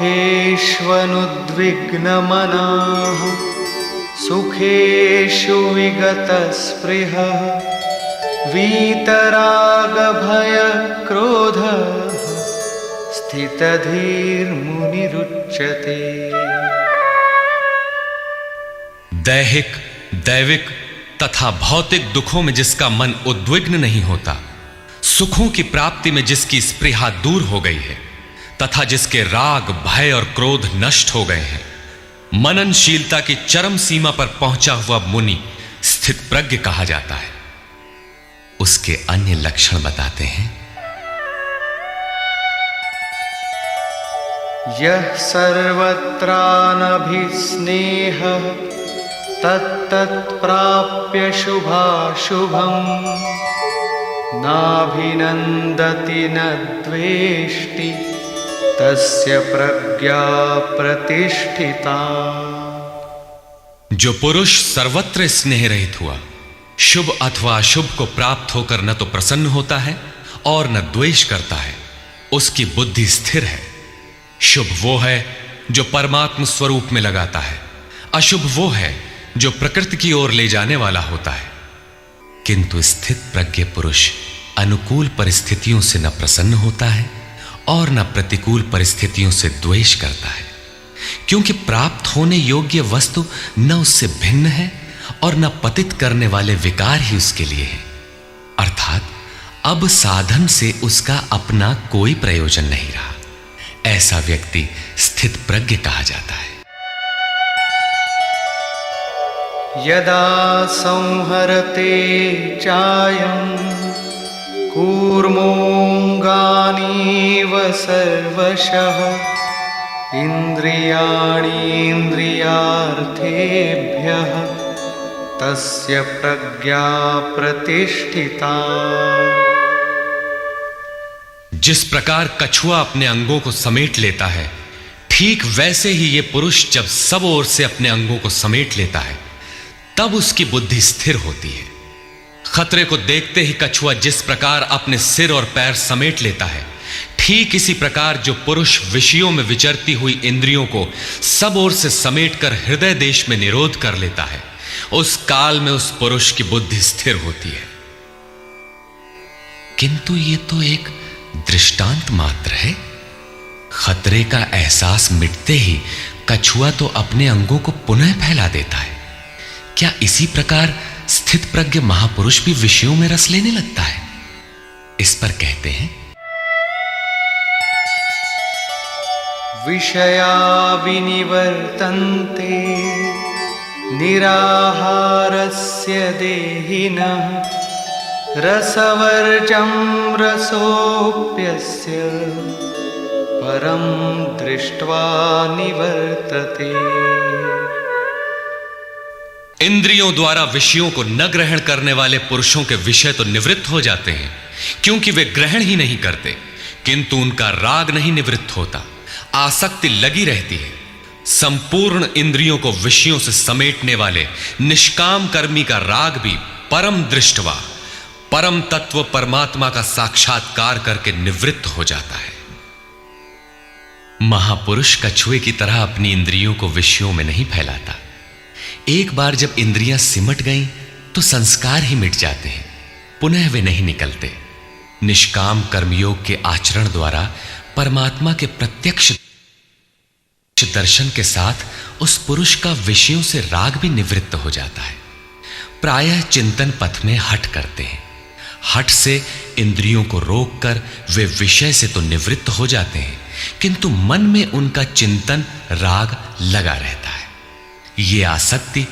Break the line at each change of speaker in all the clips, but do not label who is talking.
दुःखेष्वनुद्विग्नमनाः सुखेषु विगतस्पृहः वीतरागभयक्रोधः स्थितधीर्मुनिरुच्यते।
दैहिक, दैविक तथा भौतिक दुखों में जिसका मन उद्विग्न नहीं होता, सुखों की प्राप्ति में जिसकी स्पृहा दूर हो गई है तथा जिसके राग, भय और क्रोध नष्ट हो गए हैं, मननशीलता की चरम सीमा पर पहुंचा हुआ मुनि स्थित प्रज्ञ कहा जाता है। उसके अन्य लक्षण बताते हैं।
यः सर्वत्रानभिस्नेहः तत्तत्प्राप्य शुभाशुभम् नाभिनन्दति न द्वेष्टि तस्य प्रज्ञा प्रतिष्ठिता।
जो पुरुष सर्वत्र स्नेह रहित हुआ, शुभ अथवा अशुभ को प्राप्त होकर न तो प्रसन्न होता है और न द्वेष करता है, उसकी बुद्धि स्थिर है। शुभ वो है जो परमात्म स्वरूप में लगाता है, अशुभ वो है जो प्रकृति की ओर ले जाने वाला होता है। किंतु स्थित प्रज्ञ पुरुष अनुकूल परिस्थितियों से न प्रसन्न होता है और न प्रतिकूल परिस्थितियों से द्वेष करता है, क्योंकि प्राप्त होने योग्य वस्तु न उससे भिन्न है और न पतित करने वाले विकार ही उसके लिए है। अर्थात अब साधन से उसका अपना कोई प्रयोजन नहीं रहा। ऐसा व्यक्ति स्थित प्रज्ञ कहा जाता है।
यदा संहरते चायं कूर्मोऽङ्गानीव सर्वशः इन्द्रियाणीन्द्रियार्थेभ्यः तस्य प्रज्ञा प्रतिष्ठिता।
जिस प्रकार कछुआ अपने अंगों को समेट लेता है, ठीक वैसे ही ये पुरुष जब सब ओर से अपने अंगों को समेट लेता है, तब उसकी बुद्धि स्थिर होती है। खतरे को देखते ही कछुआ जिस प्रकार अपने सिर और पैर समेट लेता है, ठीक इसी प्रकार जो पुरुष विषयों में विचरती हुई इंद्रियों को सब ओर से समेटकर हृदय देश में निरोध कर लेता है, उस काल में उस पुरुष की बुद्धि स्थिर होती है। किंतु ये तो एक दृष्टांत मात्र है। खतरे का एहसास मिटते ही कछुआ तो अपने अंगों को पुनः फैला देता है। क्या इसी प्रकार स्थित प्रज्ञ महापुरुष भी विषयों में रस लेने लगता है? इस पर कहते हैं,
विषया विनिवर्तन्ते निराहारस्य देहिनः रसवर्जं रसोऽप्यस्य परं दृष्ट्वा निवर्तते।
इंद्रियों द्वारा विषयों को न ग्रहण करने वाले पुरुषों के विषय तो निवृत्त हो जाते हैं, क्योंकि वे ग्रहण ही नहीं करते, किंतु उनका राग नहीं निवृत्त होता, आसक्ति लगी रहती है। संपूर्ण इंद्रियों को विषयों से समेटने वाले निष्काम कर्मी का राग भी परम दृष्टवा, परम तत्व परमात्मा का साक्षात्कार करके निवृत्त हो जाता है। महापुरुष कछुए की तरह अपनी इंद्रियों को विषयों में नहीं फैलाता। एक बार जब इंद्रियां सिमट गईं तो संस्कार ही मिट जाते हैं, पुनः वे नहीं निकलते। निष्काम कर्मयोग के आचरण द्वारा परमात्मा के प्रत्यक्ष दर्शन के साथ उस पुरुष का विषयों से राग भी निवृत्त हो जाता है। प्रायः चिंतन पथ में हठ करते हैं। हठ से इंद्रियों को रोककर वे विषय से तो निवृत्त हो जाते हैं, किंतु मन में उनका चिंतन राग लगा रहता है। ये आसक्ति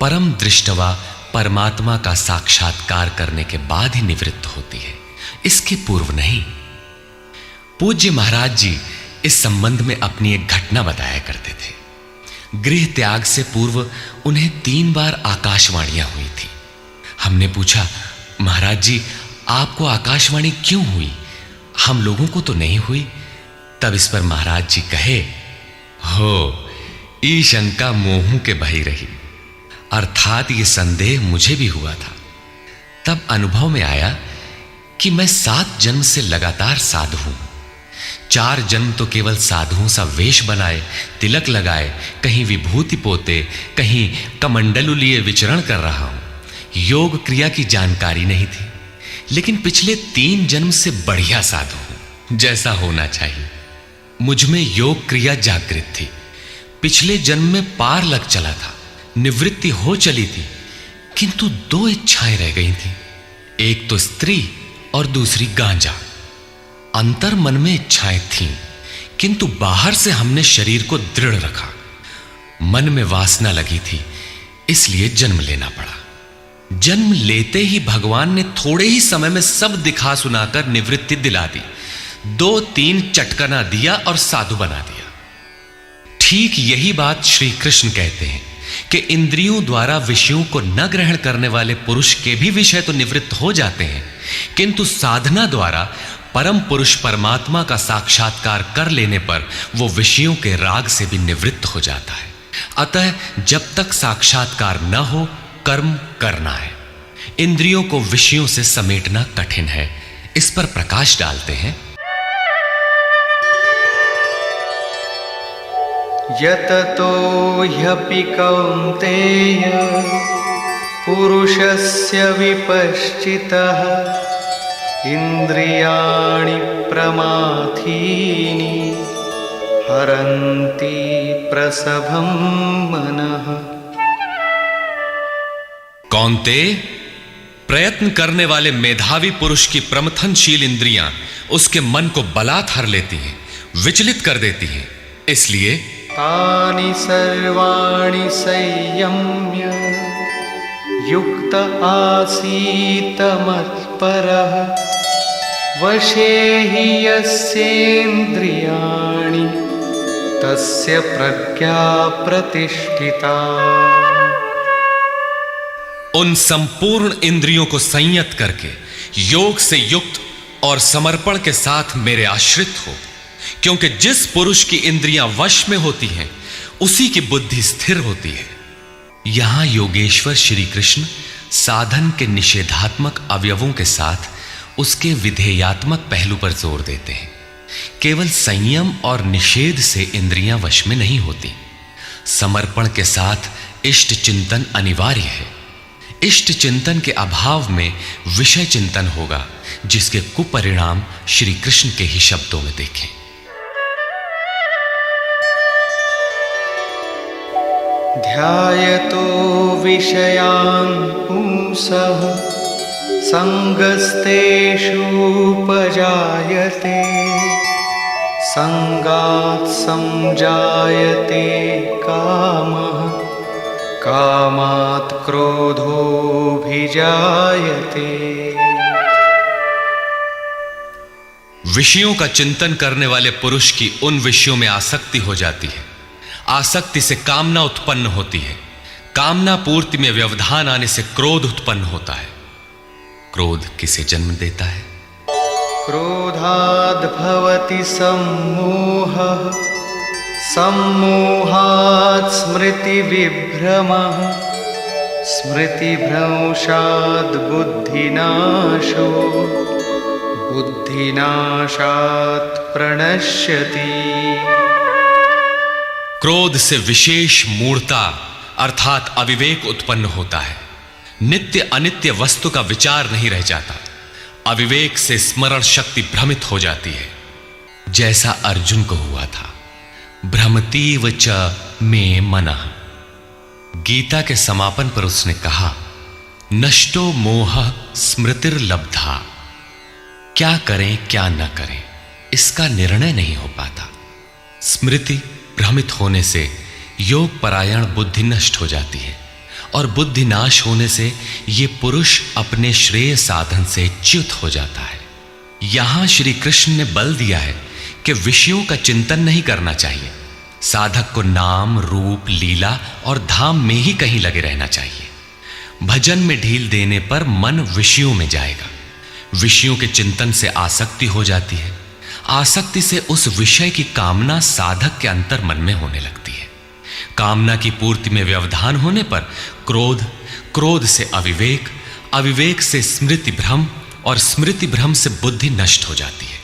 परम दृष्टवा परमात्मा का साक्षात्कार करने के बाद ही निवृत्त होती है, इसके पूर्व नहीं। पूज्य महाराज जी इस संबंध में अपनी एक घटना बताया करते थे। गृह त्याग से पूर्व उन्हें 3 बार आकाशवाणियां हुई थी। हमने पूछा, महाराज जी आपको आकाशवाणी क्यों हुई, हम लोगों को तो नहीं हुई? तब इस पर महाराज जी कहे, हो ई शंका मोहू के भई रही, अर्थात ये संदेह मुझे भी हुआ था। तब अनुभव में आया कि मैं 7 जन्म से लगातार साधु हूं। 4 जन्म तो केवल साधुओं सा वेश बनाए, तिलक लगाए, कहीं विभूति पोते, कहीं कमंडलू लिए विचरण कर रहा हूं। योग क्रिया की जानकारी नहीं थी, लेकिन पिछले 3 जन्म से बढ़िया साधु हूं, जैसा होना चाहिए। मुझ में योग क्रिया जागृत थी। पिछले जन्म में पार लग चला था, निवृत्ति हो चली थी, किंतु 2 इच्छाएं रह गई थी, एक तो स्त्री और दूसरी गांजा। अंतर मन में इच्छाएं थीं, किंतु बाहर से हमने शरीर को दृढ़ रखा। मन में वासना लगी थी, इसलिए जन्म लेना पड़ा। जन्म लेते ही भगवान ने थोड़े ही समय में सब दिखा सुनाकर निवृत्ति दिला दी। 2-3 चटकना दिया और साधु बना दिया। ठीक यही बात श्री कृष्ण कहते हैं कि इंद्रियों द्वारा विषयों को न ग्रहण करने वाले पुरुष के भी विषय तो निवृत्त हो जाते हैं, किंतु साधना द्वारा परम पुरुष परमात्मा का साक्षात्कार कर लेने पर वो विषयों के राग से भी निवृत्त हो जाता है। अतः जब तक साक्षात्कार न हो, कर्म करना है। इंद्रियों को विषयों से समेटना कठिन है। इस पर प्रकाश डालते हैं।
यततो ह्यपि कौन्तेय पुरुषस्य विपश्चितः इंद्रियाणि प्रमाथीनि हरन्ति प्रसभं मनः।
कौन्तेय, प्रयत्न करने वाले मेधावी पुरुष की प्रमथनशील इंद्रियां उसके मन को बलात् हर लेती हैं, विचलित कर देती हैं। इसलिए
तानि सर्वाणि संयम्य युक्त आसीत मत्परः वशे हि यस्येन्द्रियाणि तस्य प्रज्ञा प्रतिष्ठिता।
उन संपूर्ण इंद्रियों को संयत करके योग से युक्त और समर्पण के साथ मेरे आश्रित हो, क्योंकि जिस पुरुष की इंद्रियां वश में होती हैं उसी की बुद्धि स्थिर होती है। यहां योगेश्वर श्री कृष्ण साधन के निषेधात्मक अवयवों के साथ उसके विधेयात्मक पहलू पर जोर देते हैं। केवल संयम और निषेध से इंद्रियां वश में नहीं होती। समर्पण के साथ इष्ट चिंतन अनिवार्य है। इष्ट चिंतन के अभाव में विषय चिंतन होगा, जिसके कुपरिणाम श्री कृष्ण के ही शब्दों में देखें।
ध्यायतो विषयान् पुंसः संगस्तेषूपजायते संगात् संजायते कामः कामात् क्रोधोऽभिजायते।
विषयों का चिंतन करने वाले पुरुष की उन विषयों में आसक्ति हो जाती है। आसक्ति से कामना उत्पन्न होती है। कामना पूर्ति में व्यवधान आने से क्रोध उत्पन्न होता है। क्रोध किसे जन्म देता है?
क्रोधाद् भवति सम्मोहः सम्मोहात् स्मृतिविभ्रमः स्मृतिभ्रंशात् बुद्धिनाशो बुद्धिनाशात् प्रणश्यति।
क्रोध से विशेष मूढ़ता अर्थात अविवेक उत्पन्न होता है। नित्य अनित्य वस्तु का विचार नहीं रह जाता। अविवेक से स्मरण शक्ति भ्रमित हो जाती है, जैसा अर्जुन को हुआ था। भ्रमतीव च मे मनः। गीता के समापन पर उसने कहा, नष्टो मोह स्मृतिर्लब्धा। क्या करें क्या न करें, इसका निर्णय नहीं हो पाता। स्मृति भ्रमित होने से योग परायण बुद्धि नष्ट हो जाती है, और बुद्धि नाश होने से ये पुरुष अपने श्रेय साधन से च्युत हो जाता है। यहां श्री कृष्ण ने बल दिया है कि विषयों का चिंतन नहीं करना चाहिए। साधक को नाम, रूप, लीला और धाम में ही कहीं लगे रहना चाहिए। भजन में ढील देने पर मन विषयों में जाएगा। विषयों के चिंतन से आसक्ति हो जाती है। आसक्ति से उस विषय की कामना साधक के अंतर मन में होने लगती है। कामना की पूर्ति में व्यवधान होने पर क्रोध, क्रोध से अविवेक, अविवेक से स्मृति भ्रम और स्मृति भ्रम से बुद्धि नष्ट हो जाती है।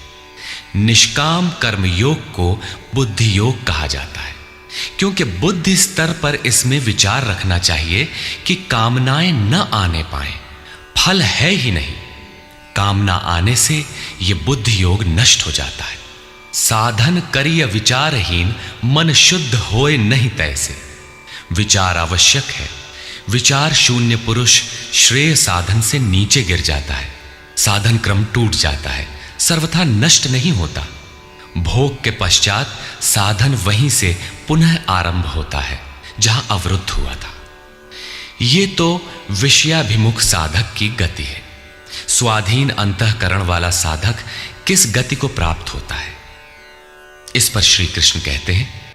निष्काम कर्म योग को बुद्धि योग कहा जाता है, क्योंकि बुद्धि स्तर पर इसमें विचार रखना चाहिए कि कामनाएं न आने पाए, फल है ही नहीं। कामना आने से यह बुद्धि योग नष्ट हो जाता है। साधन करिय विचारहीन, मन शुद्ध होए नहीं तैसे। विचार आवश्यक है। विचार शून्य पुरुष श्रेय साधन से नीचे गिर जाता है। साधन क्रम टूट जाता है, सर्वथा नष्ट नहीं होता। भोग के पश्चात साधन वहीं से पुनः आरंभ होता है जहां अवरुद्ध हुआ था। यह तो विषयाभिमुख साधक की गति है। स्वाधीन अंतःकरण वाला साधक किस गति को प्राप्त होता है? इस पर श्री कृष्ण कहते हैं,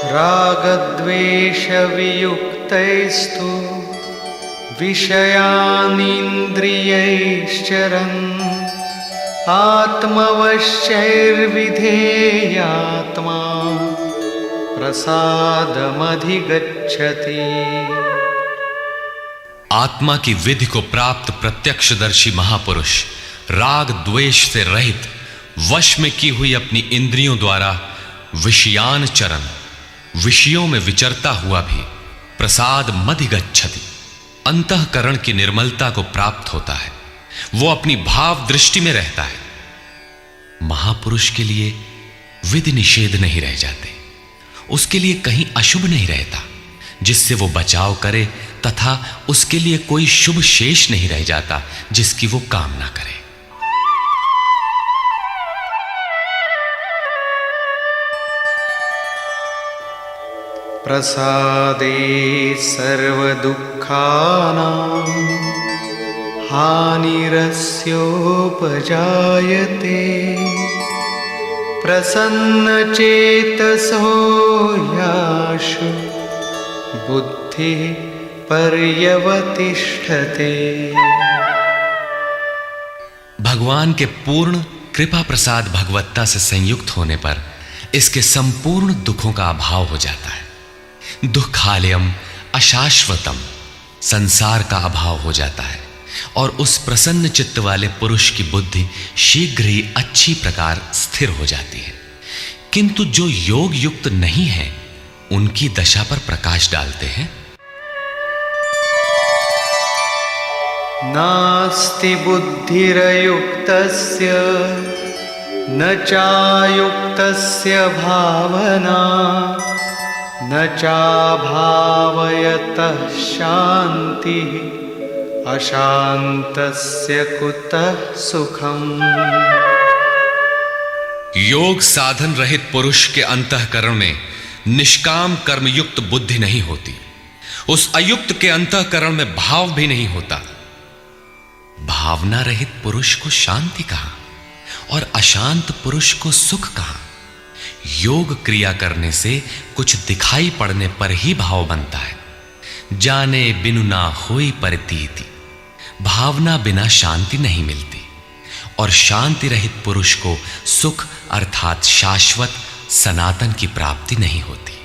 रागद्वेष वियुक्तैस्तु विषयानिन्द्रियैश्चरन् आत्मवश्यैर्विधेयात्मा प्रसादमधिगच्छति।
आत्मा की विधि को प्राप्त प्रत्यक्षदर्शी महापुरुष राग द्वेष से रहित, वश में की हुई अपनी इंद्रियों द्वारा विषयान चरण, विषयों में विचरता हुआ भी प्रसाद मधिगच्छति, अंतःकरण की निर्मलता को प्राप्त होता है। वो अपनी भाव दृष्टि में रहता है। महापुरुष के लिए विधि निषेध नहीं रह जाते, उसके लिए कहीं अशुभ नहीं रहता जिससे वो बचाव करे, तथा उसके लिए कोई शुभ शेष नहीं रह जाता जिसकी वो कामना करे।
प्रसादे सर्वदुःखानां हानिरस्योपजायते प्रसन्नचेतसो याशु बुद्धिः पर्यवतिष्ठते।
भगवान के पूर्ण कृपा प्रसाद भगवत्ता से संयुक्त होने पर इसके संपूर्ण दुखों का अभाव हो जाता है। दुखालयम अशाश्वतम, संसार का अभाव हो जाता है और उस प्रसन्न चित्त वाले पुरुष की बुद्धि शीघ्र ही अच्छी प्रकार स्थिर हो जाती है। किंतु जो योग युक्त नहीं है उनकी दशा पर प्रकाश डालते हैं।
नास्ति बुद्धिरयुक्तस्य न चायुक्तस्य भावना न चाभावयतः शान्तिः अशान्तस्य कुतः सुखम्।
योग साधन रहित पुरुष के अंतःकरण में निष्काम कर्मयुक्त बुद्धि नहीं होती। उस अयुक्त के अंतःकरण में भाव भी नहीं होता। भावना रहित पुरुष को शांति कहां और अशांत पुरुष को सुख कहां? योग क्रिया करने से कुछ दिखाई पड़ने पर ही भाव बनता है। जाने बिनु ना होई प्रतीति, भावना बिना शांति नहीं मिलती और शांति रहित पुरुष को सुख अर्थात शाश्वत सनातन की प्राप्ति नहीं होती।